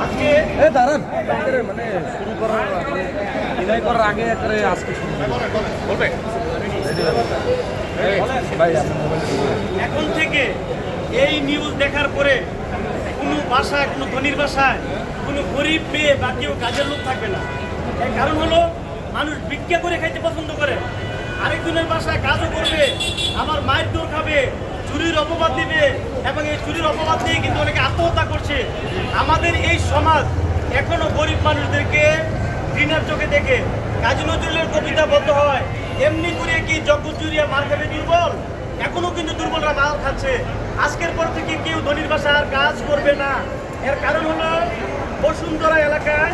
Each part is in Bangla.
আজকে দাঁড়ান মানে শুরু করার আগে বিদায় করার আগে একটা আজকে শুরু বলবে ভাই এখন থেকে এই নিউজ দেখার পরে কোনো বাসায় কোনো ধনীর বাসায় কোনো গরিব মেয়ে বা কেউ কাজের লোক থাকবে না। এর কারণ হলো মানুষ ভিক্ষা করে খাইতে পছন্দ করে, আরেকজনের বাসায় কাজও করবে, আবার মায়ের দৌড় খাবে, চুরির অপবাদ দিবে এবং এই চুরির অপবাদ দিয়ে কিন্তু অনেকে আত্মহত্যা করছে। আমাদের এই সমাজ এখনো গরিব মানুষদেরকে ঘৃণার চোখে দেখে। কাজী নজরুলের কবিতা বলতে হয়, এমনি করে কি জগৎ জুড়িয়া মার খাবে দুর্বল, এখনো কিন্তু দুর্বলরা মার খাচ্ছে। আজকের পর থেকে কেউ ধনীর বাসায় আর কাজ করবে না। এর কারণ হলো বসুন্ধরা এলাকায়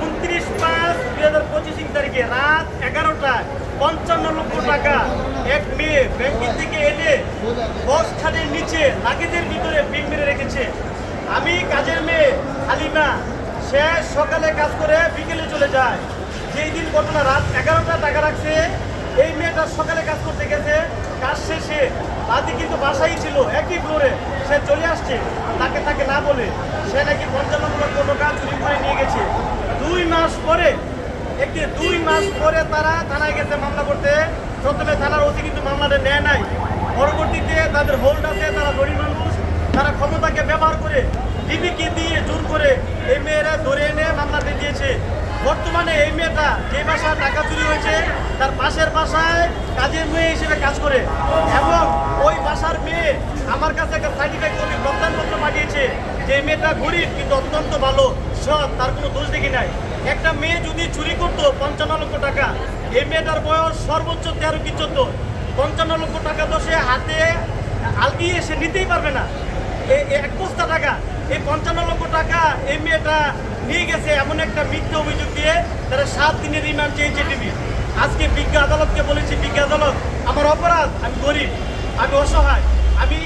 29/5/2025 তারিখে রাত 11টায় 55 লক্ষ টাকা এক মেয়ে ব্যাংকের থেকে এনে বস্তানের নিচে লাগেজের ভিতরে বিল মেরে রেখেছে। আমি কাজের মেয়ে হালিমা, সে সকালে কাজ করে বিকেলে চলে যায়। যেই দিন ঘটনা রাত 11টা টাকা রাখছে, এই মেয়েটা সকালে কাজ করতে গেছে, কাজ শেষে বাদি কিন্তু বাসাই ছিল একই ফ্লোরে, সে চলে আসছে তাকে না বলে সে নাকি 55 লক্ষ টাকা চুরি করে নিয়ে গেছে। 2 মাস পরে তারা থানায় গেছে মামলা করতে। প্রথমে থানার ওসি কিন্তু মামলাটা নেয় নাই, পরবর্তীতে তাদের হোল্ড আছে, তারা গরিব মানুষ, তারা ক্ষমতাকে ব্যবহার করে ডিবিকে দিয়ে জোর করে এই মেয়েরা ধরে এনে মামলাতে দিয়েছে। বর্তমানে এই মেয়েটা যে বাসায় টাকা চুরি হয়েছে তার পাশের বাসায় কাজের মেয়ে হিসেবে কাজ করে এবং ওই বাসার মেয়ে আমার কাছে একটা সার্টিফিকেট করে প্রত্যানপত্র পাঠিয়েছে যে মেয়েটা গরিব কিন্তু অত্যন্ত ভালো সৎ, তার কোনো দোষ দেখি নাই। একটা মেয়ে যদি চুরি করতো 55 লক্ষ টাকা, এই মেয়েটার বয়স সর্বোচ্চ 13 কি 14, 55 লক্ষ টাকা তো সে হাতে আলগিয়ে সে নিতেই পারবে না। এক বস্তা টাকা, এই 55 লক্ষ টাকা এই মেয়েটা নিয়ে গেছে এমন একটা মিথ্যা অভিযোগ দিয়ে তারা 7 দিনের রিমান্ড চেয়েছে ডিবি। আজকে বিজ্ঞ আদালতকে বলেছি, বিজ্ঞ আদালত আমার অপরাধ, আমি গরিব, আমি অসহায়, আমি